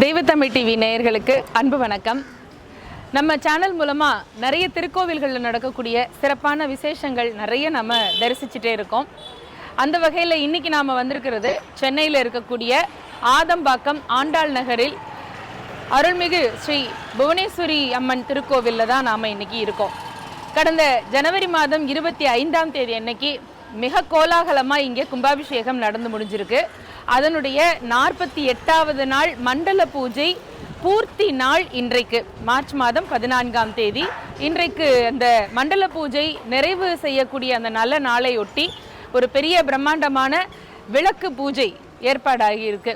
தெய்வத்தமிழ் TV நேயர்களுக்கு அன்பு வணக்கம். நம்ம சேனல் மூலமாக நிறைய திருக்கோவில்களில் நடக்கக்கூடிய சிறப்பான விசேஷங்கள் நிறைய நம்ம தரிசிச்சுட்டே இருக்கோம். அந்த வகையில் இன்றைக்கி நாம் வந்திருக்கிறது சென்னையில் இருக்கக்கூடிய ஆதம்பாக்கம் ஆண்டாள் நகரில் அருள்மிகு ஸ்ரீ புவனேஸ்வரி அம்மன் திருக்கோவிலில் தான் நாம் இன்றைக்கி இருக்கோம். கடந்த ஜனவரி மாதம் 25ஆம் தேதி அன்னைக்கு மிக கோலாகலமாக இங்கே கும்பாபிஷேகம் நடந்து முடிஞ்சிருக்கு. அதனுடைய 48வது நாள் மண்டல பூஜை பூர்த்தி நாள் இன்றைக்கு மார்ச் மாதம் 14ஆம் தேதி. இன்றைக்கு அந்த மண்டல பூஜை நிறைவு செய்யக்கூடிய அந்த நல்ல நாளையொட்டி ஒரு பெரிய பிரம்மாண்டமான விளக்கு பூஜை ஏற்பாடாகி இருக்கு.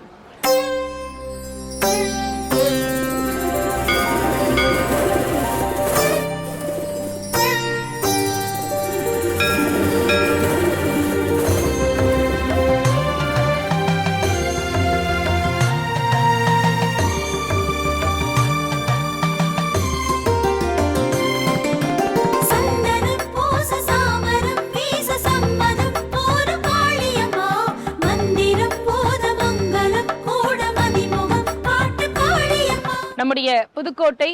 நம்முடைய புதுக்கோட்டை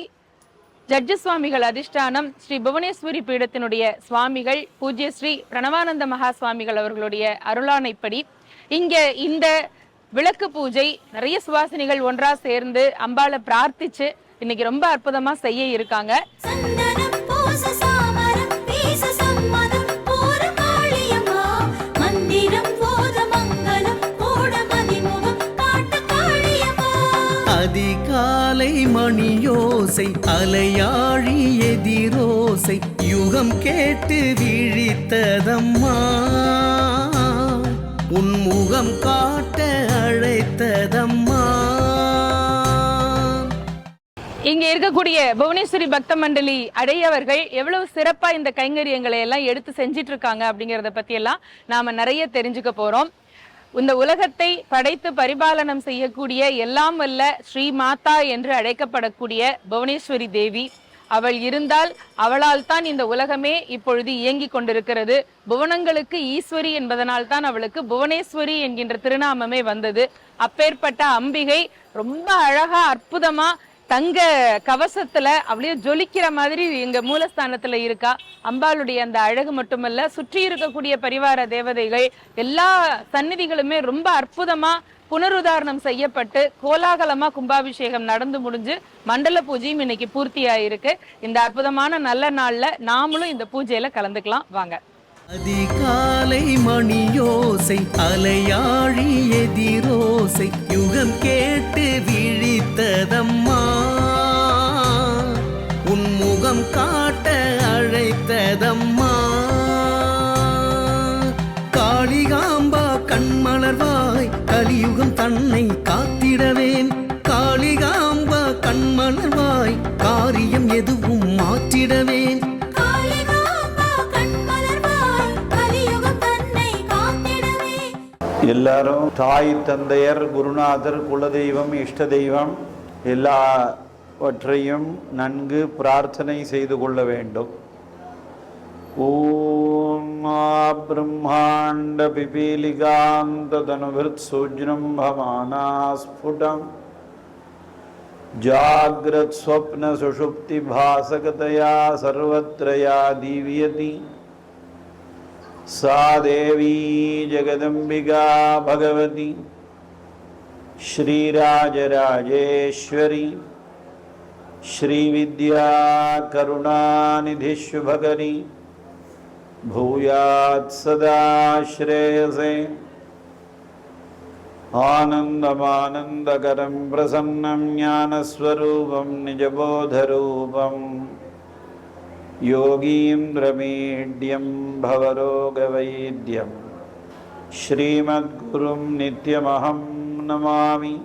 ஜட்ஜு சுவாமிகள் அதிஷ்டானம் ஸ்ரீ புவனேஸ்வரி பீடத்தினுடைய சுவாமிகள் பூஜ்ய ஸ்ரீ பிரணவானந்த மகா சுவாமிகள் அவர்களுடைய அருளானைப்படி இங்கே இந்த விளக்கு பூஜை நிறைய சுவாசினிகள் ஒன்றா சேர்ந்து அம்பாளை பிரார்த்திச்சு இன்னைக்கு ரொம்ப அற்புதமா செய்ய இருக்காங்க. அதிகாலை மணியோசை அலையாழி எதிரோசை யுகம் கேட்டு விழித்ததம்மா, உன்முகம் காட்ட அழைத்ததம்மா. இங்க இருக்கக்கூடிய புவனேஸ்வரி பக்த மண்டலி அடையவர்கள் எவ்வளவு சிறப்பா இந்த கைங்கரியங்களை எல்லாம் எடுத்து செஞ்சிட்டு இருக்காங்க அப்படிங்கறத பத்தி எல்லாம் நாம நிறைய தெரிஞ்சுக்க போறோம். இந்த உலகத்தை படைத்து பரிபாலனம் செய்யக்கூடிய எல்லாம் வல்ல ஸ்ரீ மாதா என்று அழைக்கப்படக்கூடிய புவனேஸ்வரி தேவி, அவள் இருந்தால் அவளால் தான் இந்த உலகமே இப்பொழுது இயங்கி கொண்டிருக்கிறது. புவனங்களுக்கு ஈஸ்வரி என்பதனால் தான் அவளுக்கு புவனேஸ்வரி என்கின்ற திருநாமமே வந்தது. அப்பேற்பட்ட அம்பிகை ரொம்ப அழகா அற்புதமா தங்க கவசத்துல அவளையே ஜொலிக்கிற மாதிரி எங்க மூலஸ்தானத்துல இருக்கா. அம்பாளுடைய அந்த அழகு மட்டுமல்ல, சுற்றி இருக்கக்கூடிய பரிவார தேவதைகள் எல்லா சந்நிதிகளுமே ரொம்ப அற்புதமா புனருதாரணம் செய்யப்பட்டு கோலாகலமா கும்பாபிஷேகம் நடந்து முடிஞ்சு மண்டல பூஜையும் இன்னைக்கு பூர்த்தி ஆயிருக்கு. இந்த அற்புதமான நல்ல நாள்ல நாமளும் இந்த பூஜையில கலந்துக்கலாம் வாங்க. அதிகாலை மணியோசை அலையாழி எதிரோசை யுகம் கேட்டு விழித்ததம்மா, உன்முகம் காட்ட அழைத்ததம்மா. காளிகாம்பா கண்மலர்வாய் கலியுகம் தன்னை காத்திடவேன், காளிகாம்பா கண்மலர்வாய் காரியம் எதுவும் மாற்றிடவேன். எல்லாரும் தாய் தந்தையர் குருநாதர் குலதெய்வம் இஷ்ட தெய்வம் எல்லாவற்றையும் நன்கு பிரார்த்தனை செய்து கொள்ள வேண்டும். ஓம் பிரம்மாண்ட பிபீலிகாந்த தனுவிருத் சூஜ்ரம்பமானா ஸ்புடம் ஜாக்ரத் ஸ்வப்ன சுஷுப்தி பாசகதயா சர்வத்ரயா தீவ்யதி सा देवी जगदम्बिका भगवती श्रीराजराजेश्वरी श्रीविद्या करुणानिधिशुभकरी भूयात् सदा श्रेयसे. आनन्दमानन्दकरं प्रसन्नं ज्ञानस्वरूपं निजबोधरूपं योगीन्द्रमीड्यं भवरोगवैद्यं श्रीमद्गुरुं नित्यमहं नमामि.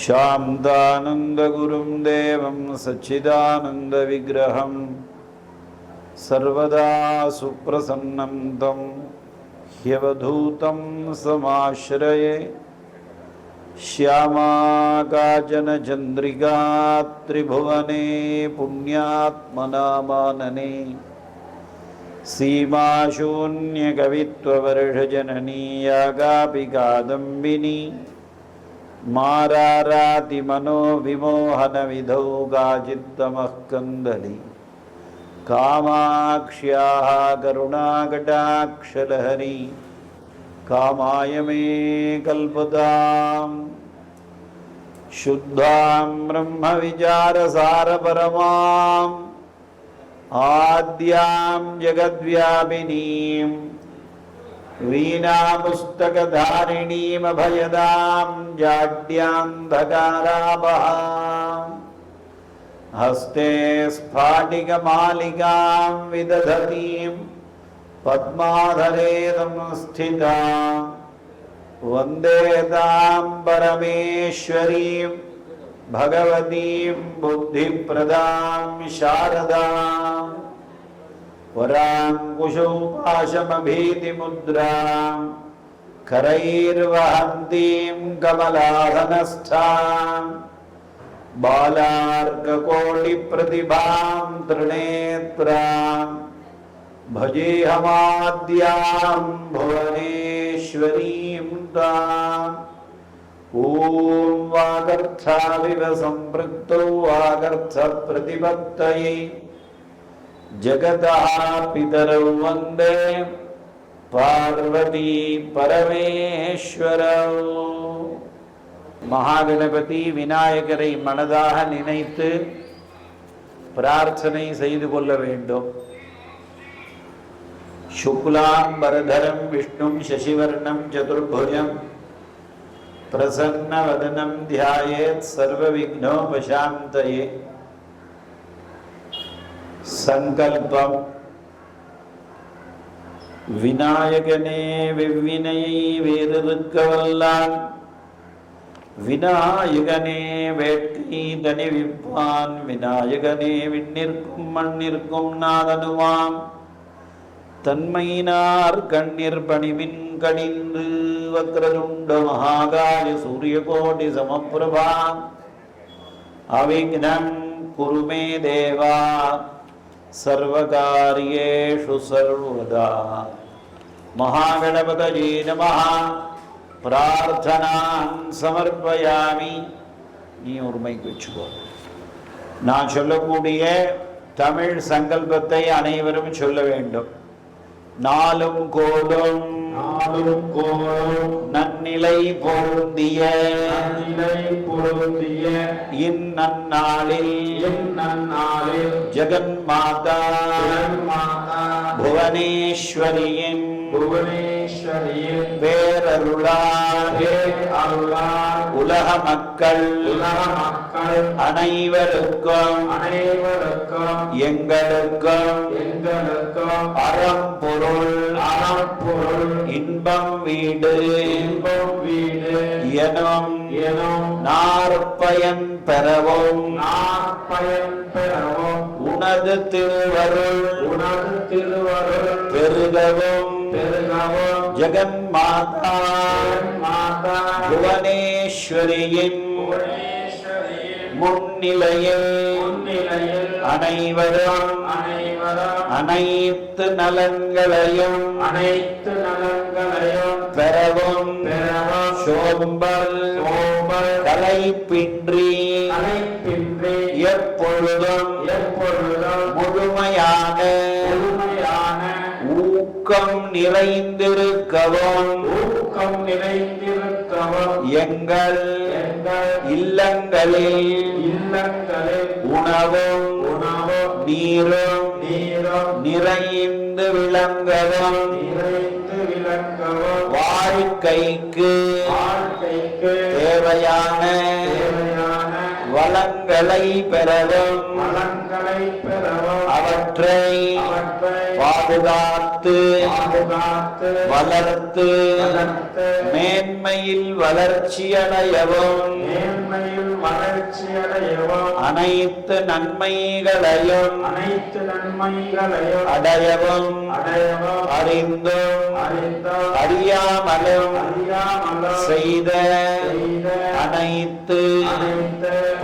शान्तानन्दगुरुं देवं सच्चिदानन्दविग्रहं सर्वदा सुप्रसन्नं तं ह्यवधूतं समाश्रये. श्यामा काचन चंद्रिका त्रिभुवने पुण्यात्मनामानने सीमाशून्यकवित्ववर्षजननी यागापि कादम्बिनी மாராராதி மனோ விமோகன விதௌ காஜித்தமः கந்தலி காமாக்ஷ்யாः கருணாகடாக்ஷலஹரி காமாய மே கல்பதாம் शुद्धां ब्रह्म विचारसार परमां आद्यां जगद्व्यापिनीं वीणापुस्तकधारिणीं अभयदां जाड्यान्धकारापहां हस्ते स्फाटिकमालिकां विदधतीं पद्माधरे संस्थितां वन्दे तां परमेश्वरीं भगवतीं बुद्धिप्रदां शारदां वराङ्कुशोपाशमभीतिमुद्रां करैर्वहन्तीं कमलासनस्थां बालार्ककोटिप्रतिभां त्रिनेत्रां भजेऽहमाद्यां भुवनेश्वरीं ताम् ॐ वागर्थाविव सम्पृक्तौ वागर्थप्रतिपत्तये जगतः पितरौ वन्दे பார்வதி பரமேஸ்வரோ. மகாகணபதி விநாயகரை மனதாக நினைத்து பிரார்த்தனை செய்து கொள்ள வேண்டும். शुक्लांबरधरं विष्णुं शशिवर्णं चतुर्भुजं प्रसन्नवदनं ध्यायेत् सर्वविघ्नोपशान्तये. संकल्पं विनायकने विविनयै வேதிருக்கவல்லான் விநாயகனே வேட்கை தனி விப்பான் விநாயகனே விண்ணிற்கும் மண்ணிற்கும் நாதனுமாம் தன்மையினார் கண்ணீர் பணிவின் கணிந்து வக்ரதுண்ட மகாகாய சூரியகோடி சமப்பிரபா அவிக்னம் குருமே தேவா சர்வகாரியேஷு சர்வதா. மகாகணபதயே நமஹ. பிரார்த்தனான் சமர்ப்பயாமி. நீ ஒரு மைக் வச்சுக்கோ. நான் சொல்லக்கூடிய தமிழ் சங்கல்பத்தை அனைவரும் சொல்ல வேண்டும். நாளும் கோலும் நன்னிலை பொருந்திய இந்நன்னாளில் ஜெகன்மாதா புவனேஸ்வரியின் பேரருளால் உலக மக்கள் அனைவருக்கும் எங்களுக்கும் அறம்பொருள் இன்பம் வீடு எனும் நாற்பயன் பெறவும் உனது திருவருள் பெருகவும் ஜெகன்மாதா புவனேஸ்வரியின் முன்னிலையில் அனைவரும் அனைத்து நலன்களையும் பெறவும் சோம்பல் கலைப்பின்றி எப்பொழுதும் முழுமையான ஊக்கம் நிறைந்திருக்கவும் எங்கள் இல்லங்களில் உணவும் நீரும் நிறைந்து விளங்கவும் வாழ்க்கைக்கு தேவையான வளங்களை பெறவும் அவற்றை பாதுகாத்து வளர்த்து மேன்மையில் வளர்ச்சியடையவும் அனைத்து நன்மைகளையும் அடையவும் அறிந்தும் அறியாமலும் செய்த அனைத்து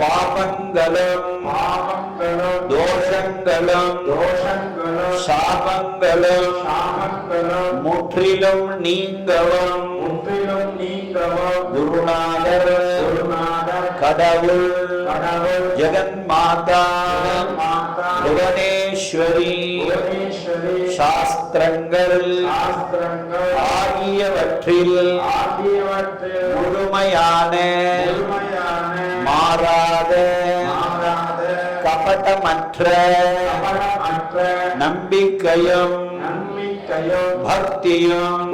பாபங்களும் தோஷங்களும் சாபங்களும் முற்றிலும் நீங்கவும் குருநாதர் கடவுள் ஜெகன் மாதா புவனேஸ்வரி சாஸ்திரங்கள் ஆகியவற்றில் முழுமையான மாறாத கபடமற்ற நம்பிக்கையும் பக்தியும்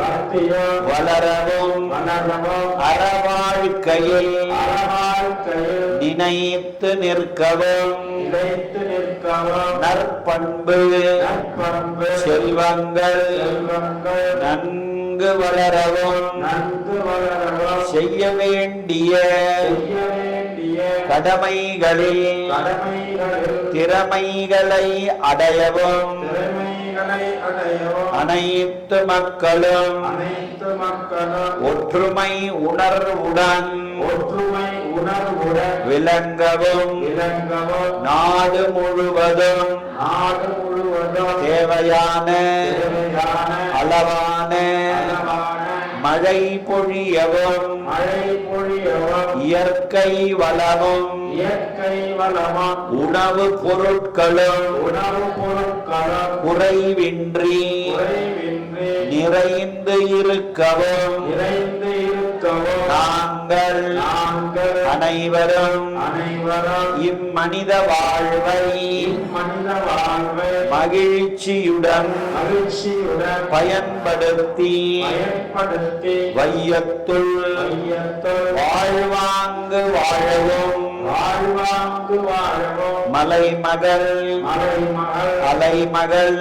வளரவும் அறவாழ்க்கையில் நினைத்து நிற்கவும் நற்பண்பு செல்வங்கள் நன்கு வளரவும் செய்ய வேண்டிய கடமைகளில் திறமைகளை அடையவும் அனைத்து மக்களும் ஒற்றுமை உணர்வுடன் விளங்கவும் நாடு முழுவதும் தேவையான அளவான மழை பொழியவும் இயற்கை வளமும் உணவு பொருட்களும் குறைவின்றி நிறைந்து இருக்கவும் நாங்கள் அனைவரும் இம்மனித வாழ்வை மகிழ்ச்சியுடன் பயன்படுத்தி வையத்துள் வாழ்வாங்கு வாழவும் மலைமகள் அலைமகள்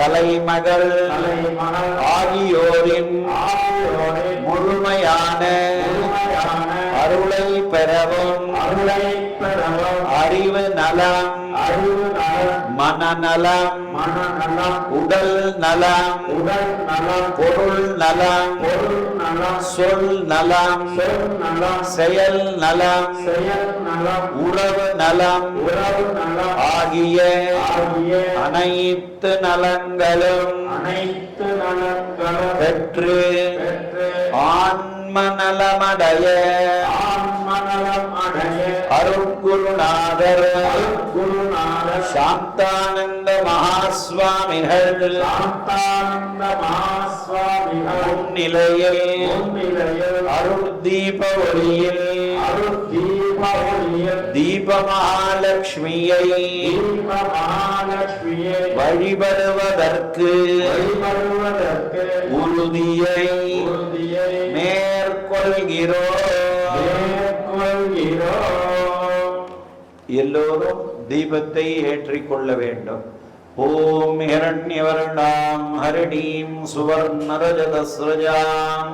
தலைமகள் ஆகியோரின் முழுமையான அருளை பெறவும் அறிவு நலம் மனநலம் உடல் நலம் பொருள் நலம் சொல் நலம் செயல் நலம் உறவு நலம் ஆகிய அனைத்து நலங்களும் பெற்று ஆன்ம நலமடைய அருட்குருநாதர் சாந்தானந்த மகாஸ்வாமிகள் முன்னிலையில் அருள் தீப ஒளியில் தீப மகாலட்சுமியை வழிபடுவதற்கு உறுதியை மேற்கொள்கிறோம். எல்லோரும் தீபத்தை ஏற்றிக்கொள்ள வேண்டும். ஓம் ஹிரண்யவர்ணாம் ஹரிணீம் சுவர்ணரஜதஸ்ரஜாம்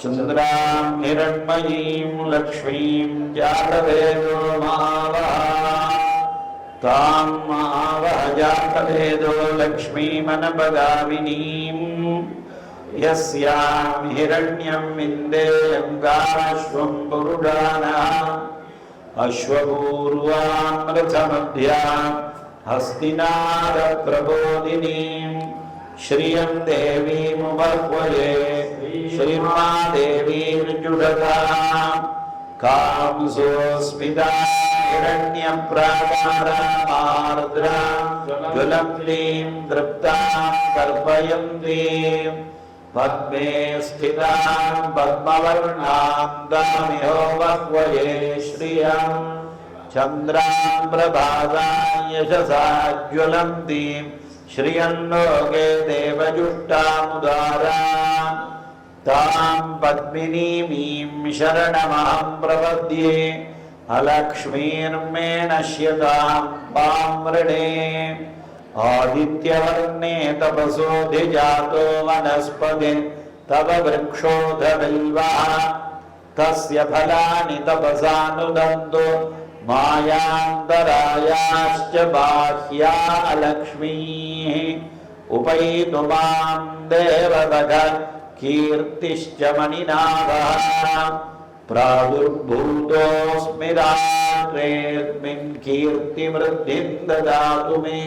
சந்திராம் ஹிரண்மயீம் லக்ஷ்மீம் ஜாதவேதோ மாவஹ தாம் மாவஹ ஜாதவேதோ லக்ஷ்மீமனபகாவினீம் யஸ்யாம் ஹிரண்யம் விந்தேயம் காமஸ்வம் புருஷானாம் அஸ்வபூர்வாமிருதமத்யாம் ஹஸ்தினார பிரபோதினீம் ஸ்ரீயம் தேவீமுபக்வயே ஸ்ரீமாதேவீர்ஜுடதாம் காம்சோஸ்மிதாம் ஹிரண்யப்ராகாராமார்த்ராம் ஜுலம்லீம் திருப்தாம் கல்பயந்தீம் பத்மே ஸ்திதாம் பத்மவர்ணாம் தாமிஹோ பக்வயே ஸ்ரீயம் சந்திராம் பிரபாதாம் யசசா ஜ்வலந்தீம் ஸ்ரீயன்னோகே தேவஜுஷ்டாமுதாராம் தாம் பத்மினீமீம் சரணமஹம் பிரபத்யே அலக்ஷ்மீர்மே நஷ்யதாம் பாம்ரணே ஆதித்யவர்ணே தபசோதிஜாதோ வனஸ்பதி தவ விருக்ஷோதபில்வः தஸ்ய ஃபலானி தபசானுதந்தோ மாயாந்தராயாश्च बाह्या लक्ष्मीः उपैतु मां देवदग कीर्तिश्च मणिनाभः प्रादुर्भूतोऽस्मि रात्रेऽस्मिन् कीर्तिवृद्धिं ददातु मे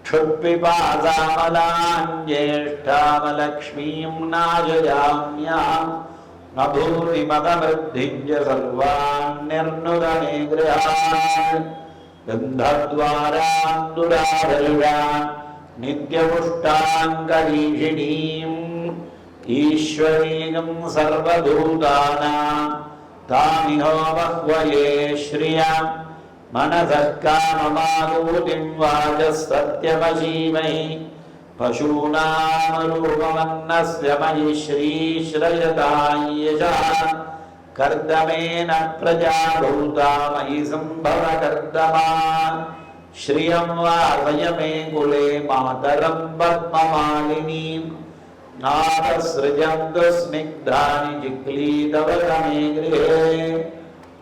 क्षुत्पिपासामलां ज्येष्ठामलक्ष्मीं नाजयाम्याम् நபூதிமதவృద్ధిञ्च सर्वान्निर्नुदने गृहान् गन्धद्वारान्दुरादरुषान् नित्यपुष्टाङ्गरीषिणीम् ईश्वरीं सर्वभूतानां तामिहो बह्वये श्रियां मनसः काममागूतिं वाचः सत्यमशीमहि पशूनामरूपमन्नस्य मयि श्रीश्रयतायशः कर्दमेन प्रजाभूता मयि सम्भव कर्दमा श्रियं वासय मे कुले मातरं पद्ममालिनीं नादसृजन्तु स्निग्धानि जिक्लीतवतमे गृहे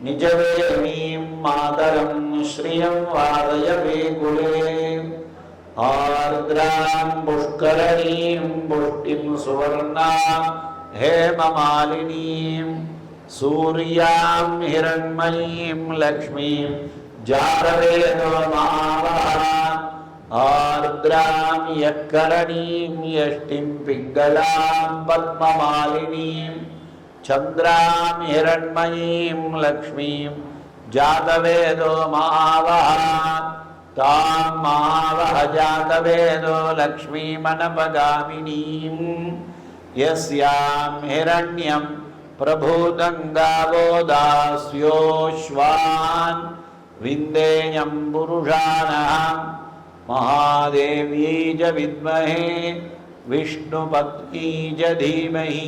निजवेणीं मातरं श्रियं वादय मे कुले आर्द्रां पुष्करणीं पुष्टिं सुवर्णां हेममालिनीं सूर्यां हिरण्मयीं लक्ष्मीं जातवेदमावः आर्द्रां यक्करणीं यष्टिं पिङ्गलां पद्ममालिनीं चन्द्रां हिरण्मयीं लक्ष्मीं जातवेदो महावः तां महावः जातवेदो लक्ष्मीमनपगामिनीं यस्यां हिरण्यं प्रभूतं गावो दास्योश्वान् विन्देयं पुरुषाणः महादेव्यै च विद्महे विष्णुपत्नी च धीमहि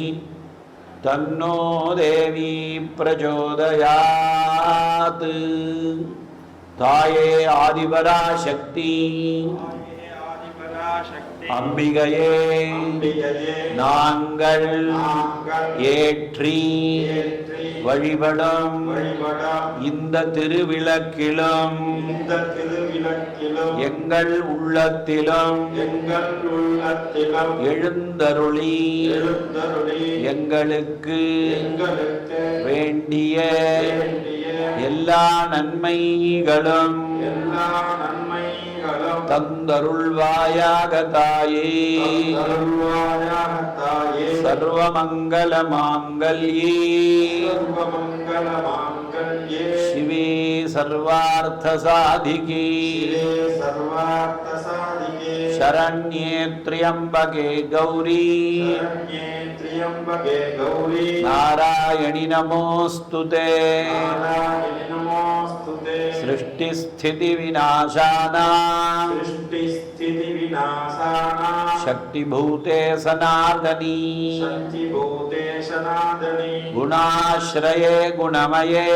तन्नो देवी प्रचोदयात् ताये आदिपराशक्ति அம்பிகையே நாங்கள் ஏற்றி வழிபடும் இந்த திருவிளக்கிலும் எங்கள் உள்ளத்திலும் எழுந்தருளி எங்களுக்கு வேண்டிய எல்லா நன்மைகளும் தந்தருள்வாயாக தாயே சர்வமங்கல மாங்கல்யே சிவே சர்வார்த்த சாதிகே शरण्ये त्र्यंबके गौरी नारायणि नमोस्तुते सृष्टिस्थिति विनाशानां शक्तिभूते सनातनी गुणाश्रये गुणमये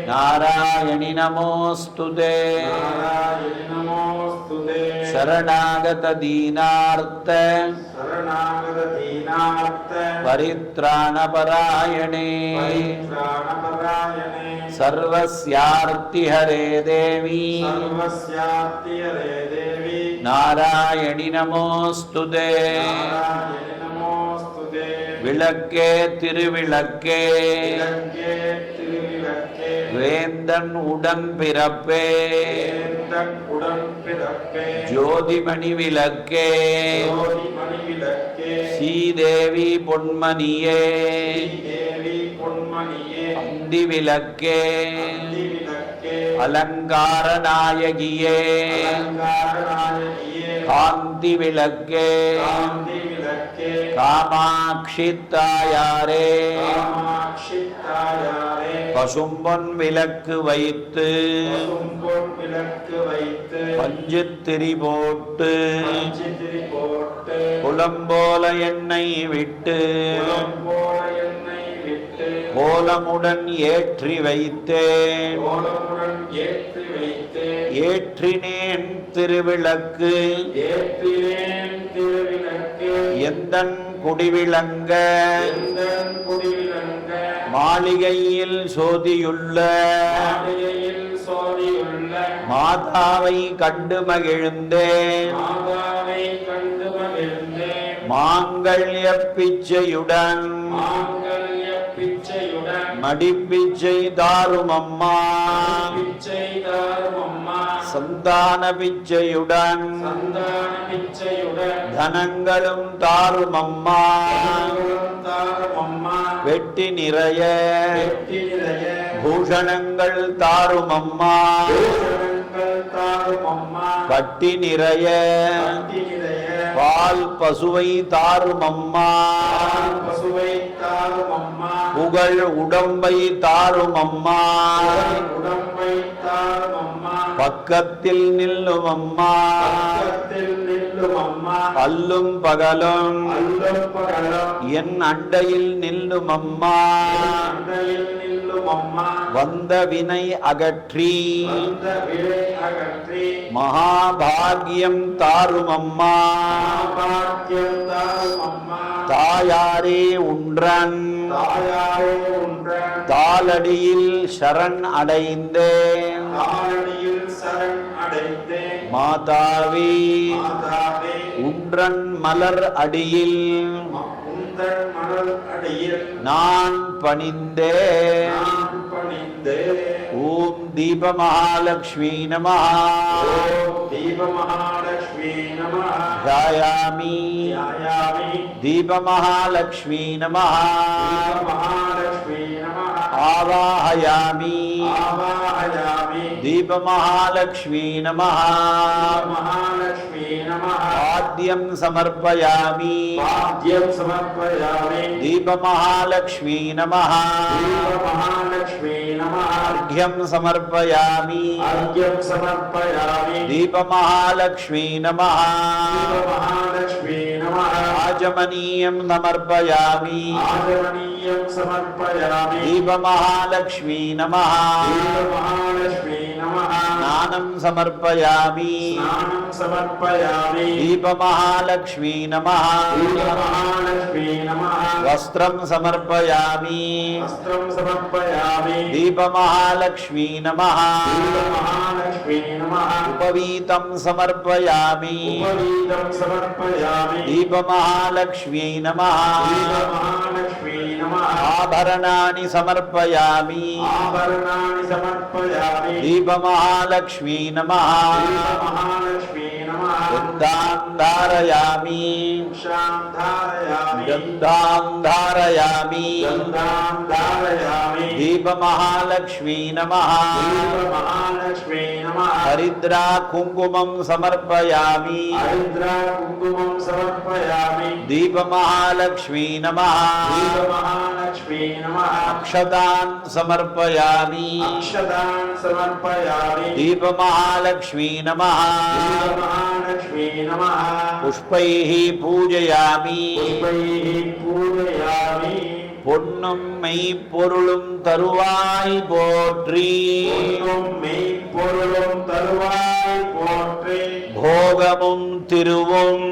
नारायणि नमोस्तुते शरणागत दीनार्थ परित्राणपरायणे सर्वस्यार्ति हरे देवी नारायणि नमोस्तुते विளக்கே திருவிளக்கே வேந்தன் உடன் பிறப்பே ஜோதிமணி விளக்கே ஸ்ரீதேவி பொன்மணியே அந்தி விளக்கே அலங்கார நாயகியே காந்தி விளக்கே காமாட்சி தாயாரே பசும்பொன் விளக்கு வைத்து பஞ்சுத்திரி போட்டு குலம்போல எண்ணெய் விட்டு கோலமுடன் ஏற்றி வைத்தேன் ஏற்றினேன் திருவிளக்கு எந்தன் குடிவிளங்க மாளிகையில் சோதியுள்ள மாதாவை கண்டு மகிழ்ந்தேன் மாங்கல்ய பிச்சையுடன் மடிப்பிச்சை தாரும் அம்மா சந்தான பிச்சையுடன் தனங்களும் தாரும் அம்மா வெட்டி நிறைய பூஷணங்கள் தாரும் அம்மா பட்டி நிறைய பால் பசுவை தாரும் அம்மா புகழ் உடம்பை தாரும் அம்மா பக்கத்தில் நில்லும் அம்மா அல்லும் பகலும் என் அண்டையில் நில்லும் அம்மா வந்த வினை அகற்றி மகாபாகியம் தாரும் அம்மா தாயாரே உன்றன் தாளடியில் சரண் அடைந்தேன் மாதாவே உன்றன் மலர் அடியில் நான் பணிந்தேன் ஓம் தீப மகாலட்சுமி நமஹ ध्यायामि दीप महालक्ष्मी नमः आवाहयामि दीप महालक्ष्मी नमः पाद्यं समर्पयामि दीप महालक्ष्मी नमः अर्घ्यं समर्पयामि दीप महालक्ष्मी नमः आचमनीयं समर्पयामि दीप महालक्ष्मी नमः स्नानं समर्पयामि दीप महालक्ष्मी नमः वस्त्रं समर्पयामि दीप महालक्ष्मी नमः उपवीतं समर्पयामि दीप महालक्ष्मी नमः आभरणानि समर्पयामि दीप महालक्ष्मी नमः गन्धां धारयामि दीप महालक्ष्मी नमः हरिद्रा कुङ्कुमं समर्पयामि दीप महालक्ष्मी नमः अक्षतान् समर्पयामि दीप महालक्ष्मी नमः पुष्पैः पूजयामि பொன்னும் மெய்ப்பொருளும் தருவாய் போற்றி போகமும் திருவும்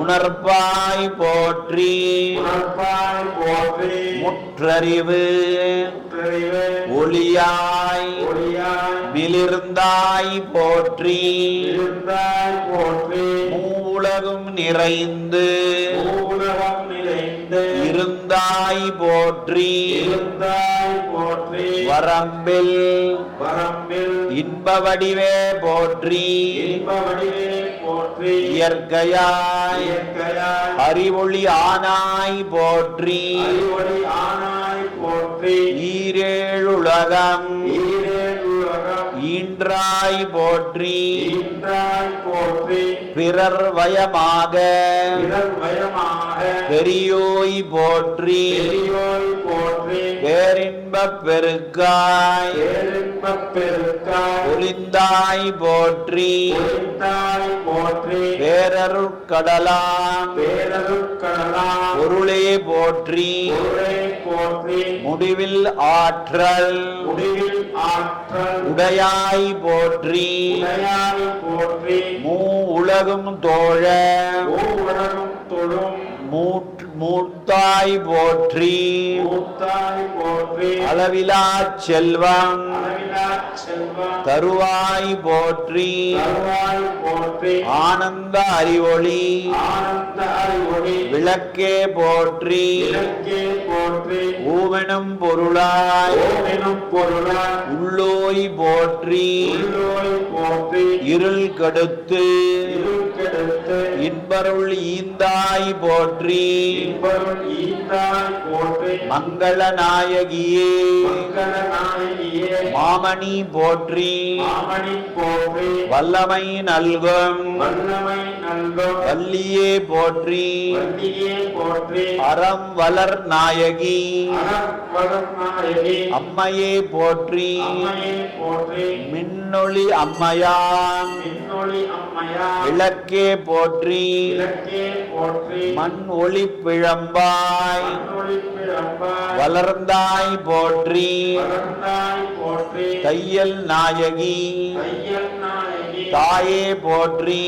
உணர்ப்பாய் போற்றி முற்றறிவு ஒளியாய் மிளிர்ந்தாய் போற்றி மூவுலகும் நிறைந்து இருந்தாய் போற்றி வரம்பில் இன்ப வடிவே போற்றி இயற்கையாய் அறிவொளி ஆனாய் போற்றி ஈரேழுலகம் ஈன்றாய் போற்றி பிறர் வயமாக பெரியோய் போற்றி பேரின்பப் பெருக்காய் ஒளிந்தாய் போற்றி பேரருட்கடலாம் பொருளே போற்றி முடிவில் ஆற்றல் உடையாய் போற்றி மூ உலகும் தோழ மூத்தாய் போற்றி அளவிலா செல்வம் தருவாய் போற்றி ஆனந்த அறிவொளி விளக்கே போற்றி ஊவெனும் பொருளாய் உள்ளோய் போற்றி இருள் கெடுத்து இன்பருள் ஈந்தாய் போற்றி மங்கள நாயகியே மாமணி போற்றி வல்லமை நல்கும் வள்ளியே போற்றி அறம் வளர் நாயகி அம்மையே போற்றி மின்னொளி அம்மையாம் விளக்கே போற்றி மண் ஒளி பிழம்பாய் வளர்ந்தாய் போற்றி தையல் நாயகி தாயே போற்றி